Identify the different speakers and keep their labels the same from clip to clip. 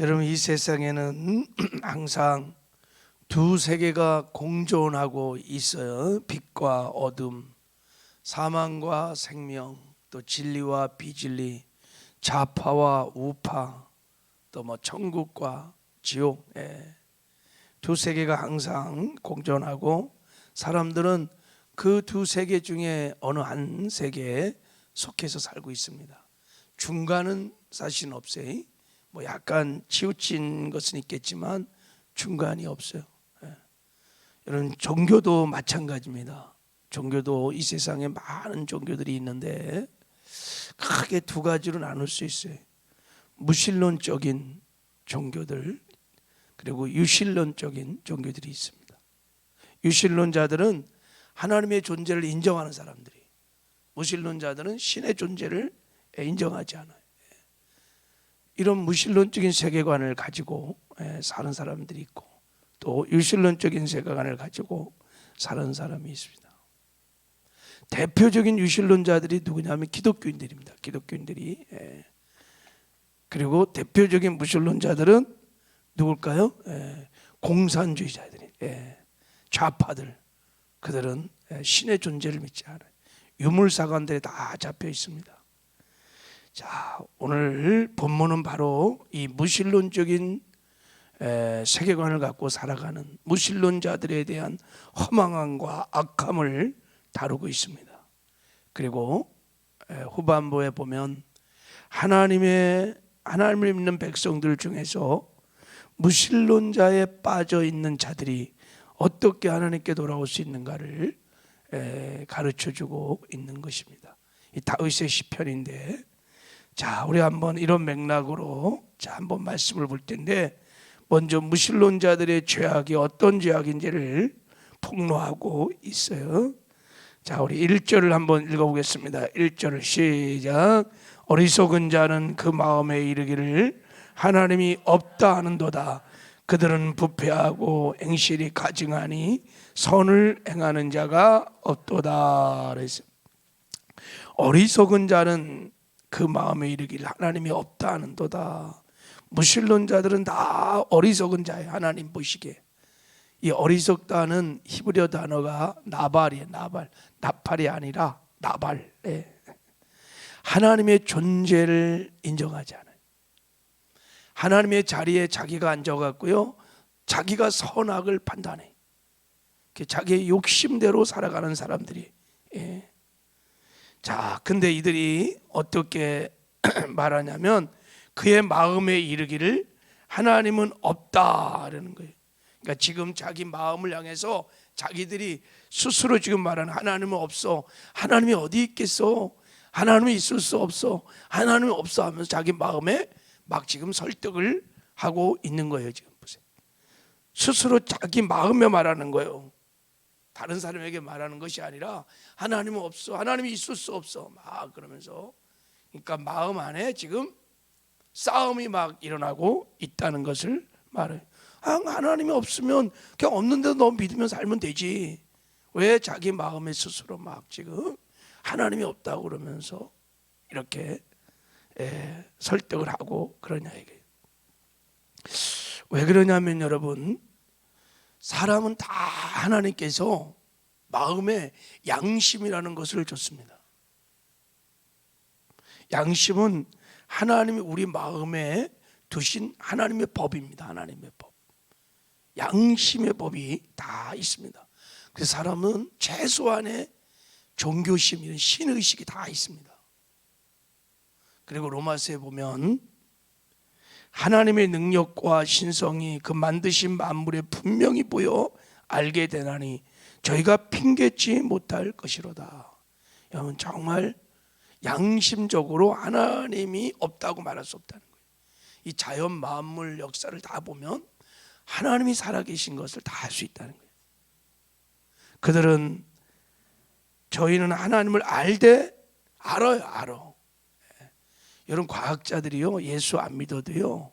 Speaker 1: 여러분, 이 세상에는 항상 두 세계가 공존하고 있어요. 빛과 어둠, 사망과 생명, 또 진리와 비진리, 좌파와 우파, 또 천국과 지옥. 두 세계가 항상 공존하고 사람들은 그 두 세계 중에 어느 한 세계에 속해서 살고 있습니다. 중간은 사실은 없어요. 약간 치우친 것은 있겠지만 중간이 없어요. 여러분, 종교도 마찬가지입니다. 종교도 이 세상에 많은 종교들이 있는데 크게 두 가지로 나눌 수 있어요. 무신론적인 종교들, 그리고 유신론적인 종교들이 있습니다. 유신론자들은 하나님의 존재를 인정하는 사람들이, 무신론자들은 신의 존재를 인정하지 않아요. 이런 무신론적인 세계관을 가지고 사는 사람들이 있고, 또 유신론적인 세계관을 가지고 사는 사람이 있습니다. 대표적인 유신론자들이 누구냐면 기독교인들입니다. 기독교인들이. 그리고 대표적인 무신론자들은 누굴까요? 공산주의자들이, 좌파들. 그들은 신의 존재를 믿지 않아요. 유물사관들에 다 잡혀 있습니다. 자, 오늘 본문은 바로 이 무신론적인 세계관을 갖고 살아가는 무신론자들에 대한 허망함과 악함을 다루고 있습니다. 그리고 후반부에 보면 하나님을 믿는 백성들 중에서 무신론자에 빠져 있는 자들이 어떻게 하나님께 돌아올 수 있는가를 가르쳐주고 있는 것입니다. 이 다윗의 시편인데, 자, 우리 한번 이런 맥락으로 한번 말씀을 볼 텐데, 먼저 무신론자들의 죄악이 어떤 죄악인지를 폭로하고 있어요. 자, 우리 1절을 한번 읽어보겠습니다. 1절 시작. 어리석은 자는 그 마음에 이르기를 하나님이 없다 하는도다. 그들은 부패하고 앵실이 가증하니 선을 행하는 자가 없도다. 그래서 어리석은 자는 그 마음에 이르기를 하나님이 없다 하는도다. 무신론자들은 다 어리석은 자예요. 하나님 보시기에. 이 어리석다는 히브리어 단어가 나발이에요. 나팔이 아니라 나발. 하나님의 존재를 인정하지 않아요. 하나님의 자리에 자기가 앉아갔고요, 자기가 선악을 판단해. 자기의 욕심대로 살아가는 사람들이. 자, 근데 이들이 어떻게 말하냐면 그의 마음에 이르기를 하나님은 없다라는 거예요. 그러니까 지금 자기 마음을 향해서 자기들이 스스로 지금 말하는 하나님은 없어, 하나님이 어디 있겠어, 하나님이 있을 수 없어, 하나님이 없어 하면서 자기 마음에 막 지금 설득을 하고 있는 거예요. 지금 보세요. 스스로 자기 마음에 말하는 거예요. 다른 사람에게 말하는 것이 아니라 하나님은 없어, 하나님이 있을 수 없어 막 그러면서, 그러니까 마음 안에 지금 싸움이 막 일어나고 있다는 것을 말해요. 하나님이 없으면 그냥 없는데도 너 믿으면 살면 되지. 왜 자기 마음에 스스로 막 지금 하나님이 없다고 그러면서 이렇게 설득을 하고 그러냐 이게. 왜 그러냐면 여러분, 사람은 다 하나님께서 마음에 양심이라는 것을 줬습니다. 양심은 하나님이 우리 마음에 두신 하나님의 법입니다. 하나님의 법. 양심의 법이 다 있습니다. 그래서 사람은 최소한의 종교심, 이런 신의식이 다 있습니다. 그리고 로마서에 보면 하나님의 능력과 신성이 그 만드신 만물에 분명히 보여 알게 되나니 저희가 핑계치 못할 것이로다. 여러분, 정말 양심적으로 하나님이 없다고 말할 수 없다는 거예요. 이 자연 만물 역사를 다 보면 하나님이 살아계신 것을 다 알 수 있다는 거예요. 그들은 저희는 하나님을 알아요. 여러분, 과학자들이요, 예수 안 믿어도요,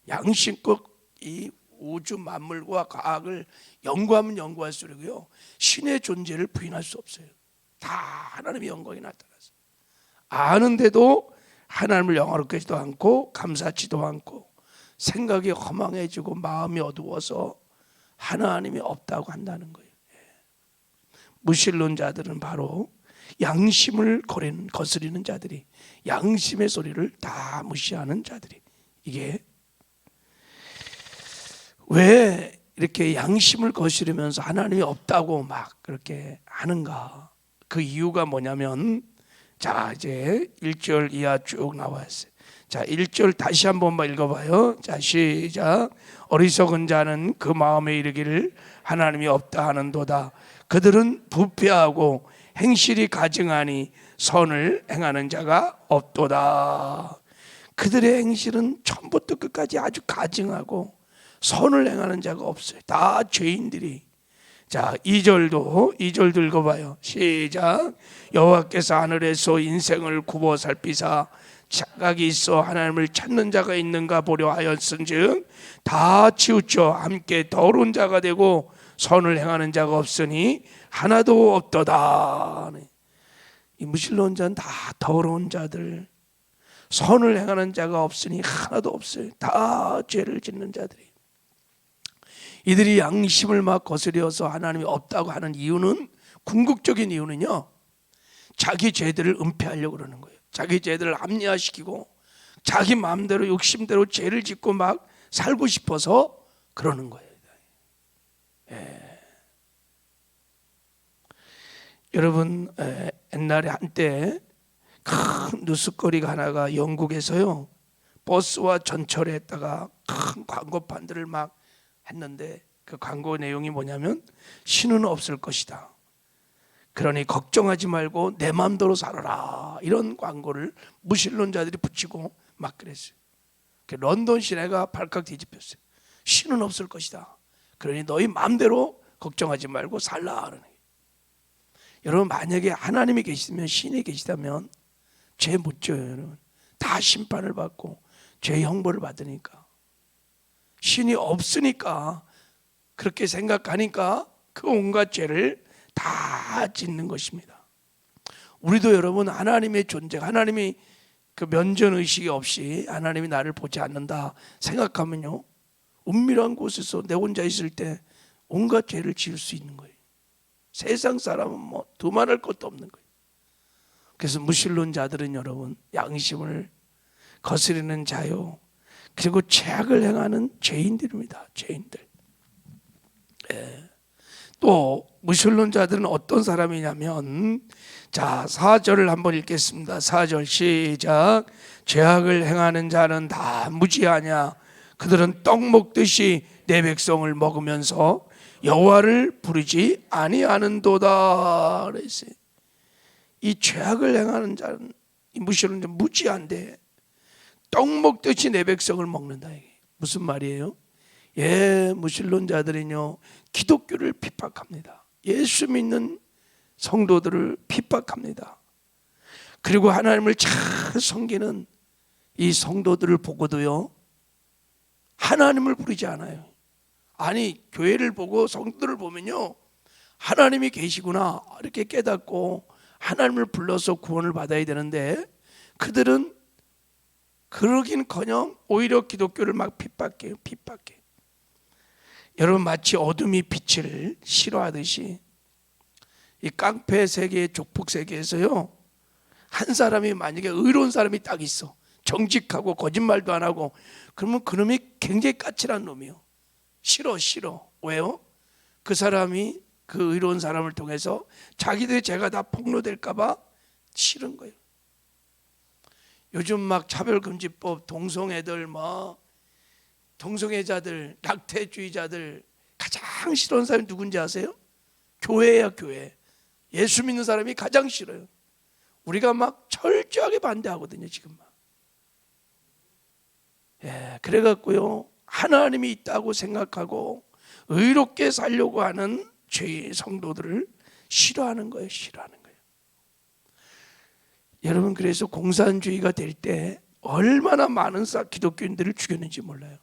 Speaker 1: 양심껏 이 우주 만물과 과학을 연구하면 연구할수록요, 신의 존재를 부인할 수 없어요. 다 하나님의 영광이 나타나서 아는데도 하나님을 영화롭게 하지도 않고 감사치도 않고 생각이 허망해지고 마음이 어두워서 하나님이 없다고 한다는 거예요. 무신론자들은 바로 양심을 거스리는 자들이, 양심의 소리를 다 무시하는 자들이, 이게 왜 이렇게 양심을 거스르면서 하나님이 없다고 막 그렇게 하는가? 그 이유가 뭐냐면, 자 이제 1절 이하 쭉 나와 있어요. 자 1절 다시 한 번만 읽어봐요. 자 시작. 어리석은 자는 그 마음에 이르기를 하나님이 없다 하는도다. 그들은 부패하고 행실이 가증하니 선을 행하는 자가 없도다. 그들의 행실은 처음부터 끝까지 아주 가증하고 선을 행하는 자가 없어요. 다 죄인들이. 자 2절도 읽어봐요. 시작. 여호와께서 하늘에서 인생을 굽어 살피사 착각이 있어 하나님을 찾는 자가 있는가 보려 하였은즉 다 치우쳐 함께 더러운 자가 되고 선을 행하는 자가 없으니 하나도 없도다. 이 무신론자는 다 더러운 자들, 선을 행하는 자가 없으니 하나도 없어요. 다 죄를 짓는 자들이. 이들이 양심을 막 거스려서 하나님이 없다고 하는 이유는, 궁극적인 이유는요, 자기 죄들을 은폐하려고 그러는 거예요. 자기 죄들을 합리화시키고 자기 마음대로 욕심대로 죄를 짓고 막 살고 싶어서 그러는 거예요. 여러분, 옛날에 한때 큰 뉴스거리가 하나가 영국에서요, 버스와 전철에다가 큰 광고판들을 막 했는데, 그 광고 내용이 뭐냐면 신은 없을 것이다, 그러니 걱정하지 말고 내 마음대로 살아라, 이런 광고를 무신론자들이 붙이고 막 그랬어요. 런던 시내가 발칵 뒤집혔어요. 신은 없을 것이다, 그러니 너희 마음대로 걱정하지 말고 살라. 여러분, 만약에 하나님이 계시면, 신이 계시다면 죄 못 져요. 여러분, 다 심판을 받고 죄 형벌을 받으니까. 신이 없으니까, 그렇게 생각하니까 그 온갖 죄를 다 짓는 것입니다. 우리도 여러분, 하나님의 존재, 하나님이 그 면전의식이 없이 하나님이 나를 보지 않는다 생각하면요, 은밀한 곳에서 내 혼자 있을 때 온갖 죄를 지을 수 있는 거예요. 세상 사람은 뭐 두말할 것도 없는 거예요. 그래서 무신론자들은 여러분, 양심을 거스르는 자요, 그리고 죄악을 행하는 죄인들입니다. 죄인들. 또 무신론자들은 어떤 사람이냐면, 자 4절을 한번 읽겠습니다. 4절 시작. 죄악을 행하는 자는 다 무지하냐? 그들은 떡 먹듯이 내 백성을 먹으면서 여호와를 부르지 아니하는도다 그랬어요. 이 죄악을 행하는 자는, 이 무신론자 무지한데 떡 먹듯이 내 백성을 먹는다. 이게 무슨 말이에요? 무신론자들은요, 기독교를 핍박합니다. 예수 믿는 성도들을 핍박합니다. 그리고 하나님을 잘 섬기는 이 성도들을 보고도요, 하나님을 부르지 않아요. 아니, 교회를 보고 성도들을 보면요, 하나님이 계시구나 이렇게 깨닫고 하나님을 불러서 구원을 받아야 되는데, 그들은 그러긴커녕 오히려 기독교를 막 핍박해요. 여러분, 마치 어둠이 빛을 싫어하듯이 이 깡패 세계, 족폭 세계에서요, 한 사람이 만약에 의로운 사람이 딱 있어, 정직하고 거짓말도 안 하고, 그러면 그놈이 굉장히 까칠한 놈이요. 싫어. 왜요? 그 사람이 그 의로운 사람을 통해서 자기들의 죄가 다 폭로될까 봐 싫은 거예요. 요즘 막 차별금지법, 동성애들, 동성애자들, 낙태주의자들 가장 싫어하는 사람이 누군지 아세요? 교회야, 교회. 예수 믿는 사람이 가장 싫어요. 우리가 막 철저하게 반대하거든요, 지금 막. 그래갖고요, 하나님이 있다고 생각하고 의롭게 살려고 하는 죄의 성도들을 싫어하는 거예요. 여러분, 그래서 공산주의가 될 때 얼마나 많은 기독교인들을 죽였는지 몰라요.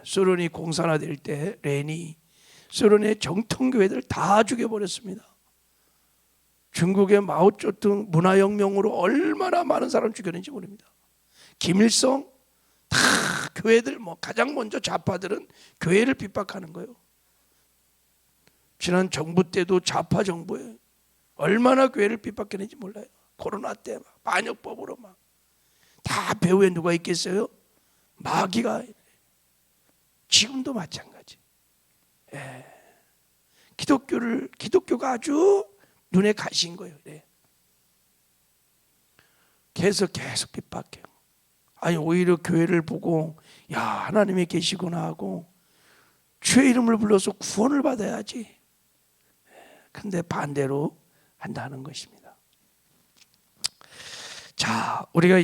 Speaker 1: 소련이 공산화될 때 레닌이 소련의 정통교회들 다 죽여버렸습니다. 중국의 마오쩌둥 문화혁명으로 얼마나 많은 사람 죽였는지 모릅니다. 김일성 교회들 가장 먼저 좌파들은 교회를 핍박하는 거예요. 지난 정부 때도 좌파 정부예요. 얼마나 교회를 핍박했는지 몰라요. 코로나 때 반역법으로 다 배후에 누가 있겠어요? 마귀가. 지금도 마찬가지. 기독교가 아주 눈에 가신 거예요. 계속 핍박해요. 아니 오히려 교회를 보고 야 하나님이 계시구나 하고 주의 이름을 불러서 구원을 받아야지. 근데 반대로 한다는 것입니다. 자, 우리가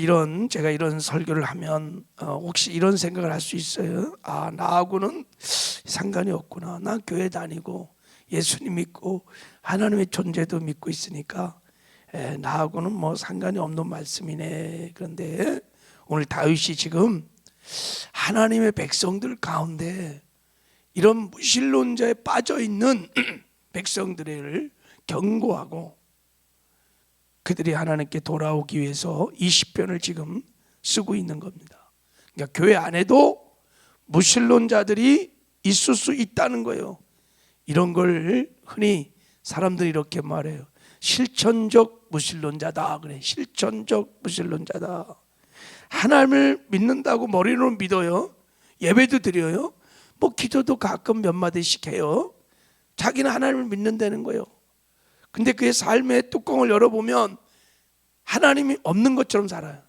Speaker 1: 제가 이런 설교를 하면 혹시 이런 생각을 할 수 있어요. 아, 나하고는 상관이 없구나. 난 교회 다니고 예수님 믿고 하나님의 존재도 믿고 있으니까 나하고는 상관이 없는 말씀이네. 그런데 오늘 다윗이 지금 하나님의 백성들 가운데 이런 무신론자에 빠져 있는 백성들을 경고하고 그들이 하나님께 돌아오기 위해서 이 시편을 지금 쓰고 있는 겁니다. 그러니까 교회 안에도 무신론자들이 있을 수 있다는 거예요. 이런 걸 흔히 사람들이 이렇게 말해요. 실천적 무신론자다. 그래, 실천적 무신론자다. 하나님을 믿는다고 머리로 믿어요. 예배도 드려요. 기도도 가끔 몇 마디씩 해요. 자기는 하나님을 믿는다는 거예요. 근데 그의 삶의 뚜껑을 열어보면 하나님이 없는 것처럼 살아요.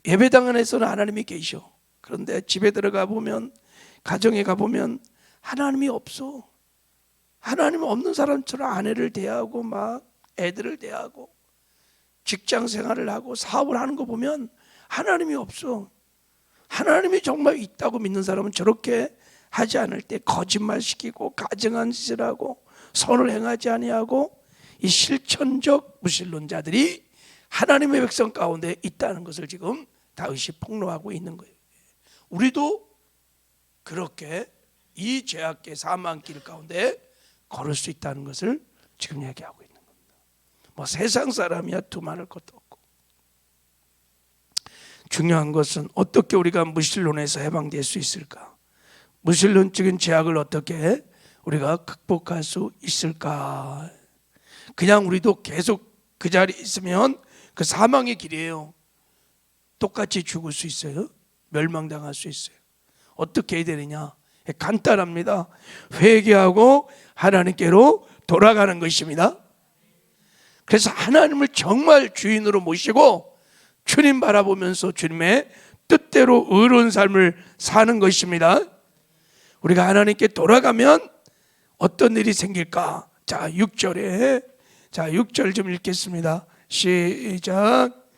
Speaker 1: 예배당 안에서는 하나님이 계셔. 그런데 집에 들어가 보면, 가정에 가보면 하나님이 없어. 하나님 없는 사람처럼 아내를 대하고 애들을 대하고 직장 생활을 하고 사업을 하는 거 보면 하나님이 없어. 하나님이 정말 있다고 믿는 사람은 저렇게 하지 않을 때 거짓말시키고 가증한 짓을 하고 선을 행하지 아니하고 이 실천적 무신론자들이 하나님의 백성 가운데 있다는 것을 지금 다윗이 폭로하고 있는 거예요. 우리도 그렇게 이 죄악의 사망길 가운데 걸을 수 있다는 것을 지금 얘기하고 있는 겁니다. 세상 사람이야 두말할 것도 없고. 중요한 것은 어떻게 우리가 무신론에서 해방될 수 있을까? 무신론적인 죄악을 어떻게 우리가 극복할 수 있을까? 그냥 우리도 계속 그 자리에 있으면 그 사망의 길이에요. 똑같이 죽을 수 있어요. 멸망당할 수 있어요. 어떻게 해야 되느냐? 간단합니다. 회개하고 하나님께로 돌아가는 것입니다. 그래서 하나님을 정말 주인으로 모시고 주님 바라보면서 주님의 뜻대로 의로운 삶을 사는 것입니다. 우리가 하나님께 돌아가면 어떤 일이 생길까? 자, 6절 좀 읽겠습니다. 시작.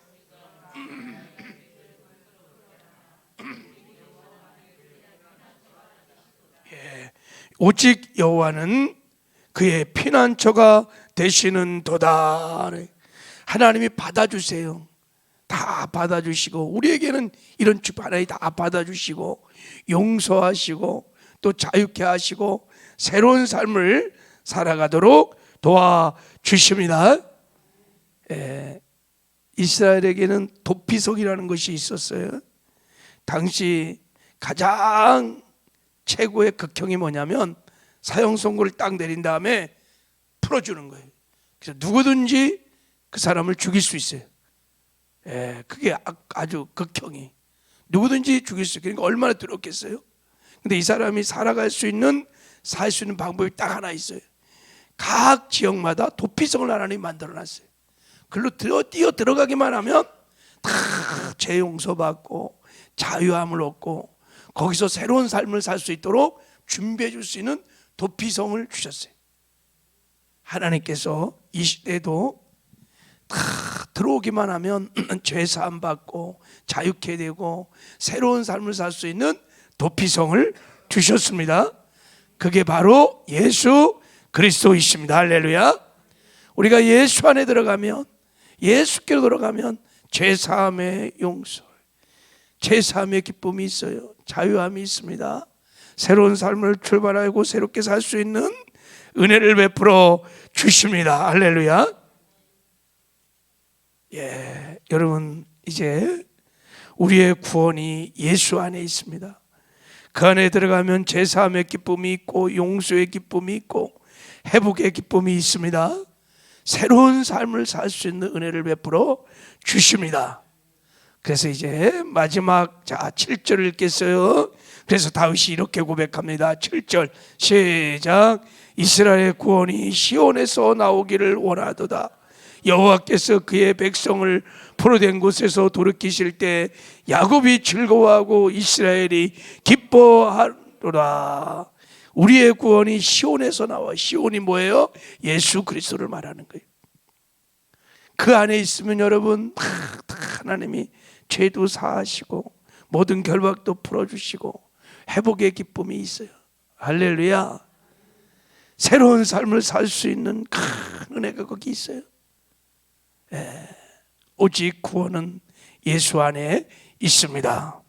Speaker 1: 오직 여호와는 그의 피난처가 되시는도다. 하나님이 받아주세요. 다 받아주시고 우리에게는 이런 축복 하나님 다 받아주시고 용서하시고 또 자유케 하시고 새로운 삶을 살아가도록 도와주십니다. 이스라엘에게는 도피성이라는 것이 있었어요. 당시 가장 최고의 극형이 뭐냐면 사형 선고를 딱 내린 다음에 풀어주는 거예요. 그래서 누구든지 그 사람을 죽일 수 있어요. 그게 아주 극형이 누구든지 죽일 수 있어요. 그러니까 얼마나 두렵겠어요. 근데 이 사람이 살 수 있는 방법이 딱 하나 있어요. 각 지역마다 도피성을 하나님이 만들어놨어요. 글로 뛰어 들어가기만 하면 다 죄 용서받고 자유함을 얻고 거기서 새로운 삶을 살 수 있도록 준비해 줄 수 있는 도피성을 주셨어요. 하나님께서 이 시대에도 다 들어오기만 하면 죄 사함 받고 자유케 되고 새로운 삶을 살 수 있는 도피성을 주셨습니다. 그게 바로 예수 그리스도이십니다. 할렐루야. 우리가 예수 안에 들어가면, 예수께로 들어가면 죄 사함의 용서, 죄 사함의 기쁨이 있어요. 자유함이 있습니다. 새로운 삶을 출발하고 새롭게 살 수 있는 은혜를 베풀어 주십니다. 할렐루야. 여러분 이제 우리의 구원이 예수 안에 있습니다. 그 안에 들어가면 제사함의 기쁨이 있고 용서의 기쁨이 있고 회복의 기쁨이 있습니다. 새로운 삶을 살 수 있는 은혜를 베풀어 주십니다. 그래서 이제 마지막 7절을 읽겠어요. 그래서 다윗이 이렇게 고백합니다. 7절 시작. 이스라엘의 구원이 시온에서 나오기를 원하도다. 여호와께서 그의 백성을 포로된 곳에서 돌이키실 때 야곱이 즐거워하고 이스라엘이 기뻐하노라. 우리의 구원이 시온에서 나와. 시온이 뭐예요? 예수 그리스도를 말하는 거예요. 그 안에 있으면 여러분 하나님이 죄도 사하시고 모든 결박도 풀어주시고 회복의 기쁨이 있어요. 할렐루야. 새로운 삶을 살 수 있는 큰 은혜가 거기 있어요. 오직 구원은 예수 안에 있습니다.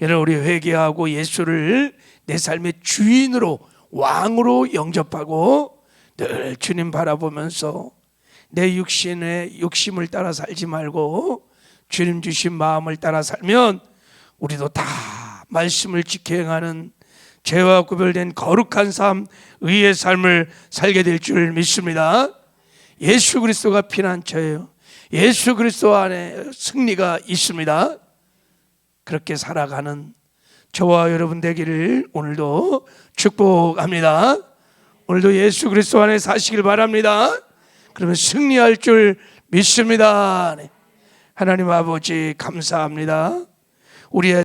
Speaker 1: 여러분, 우리 회개하고 예수를 내 삶의 주인으로 왕으로 영접하고 늘 주님 바라보면서 내 육신의 욕심을 따라 살지 말고 주님 주신 마음을 따라 살면 우리도 다 말씀을 지켜 행하는 죄와 구별된 거룩한 삶, 의의 삶을 살게 될 줄 믿습니다. 예수 그리스도가 피난처예요. 예수 그리스도 안에 승리가 있습니다. 그렇게 살아가는 저와 여러분 되기를 오늘도 축복합니다. 오늘도 예수 그리스도 안에 사시길 바랍니다. 그러면 승리할 줄 믿습니다. 하나님 아버지 감사합니다. 우리의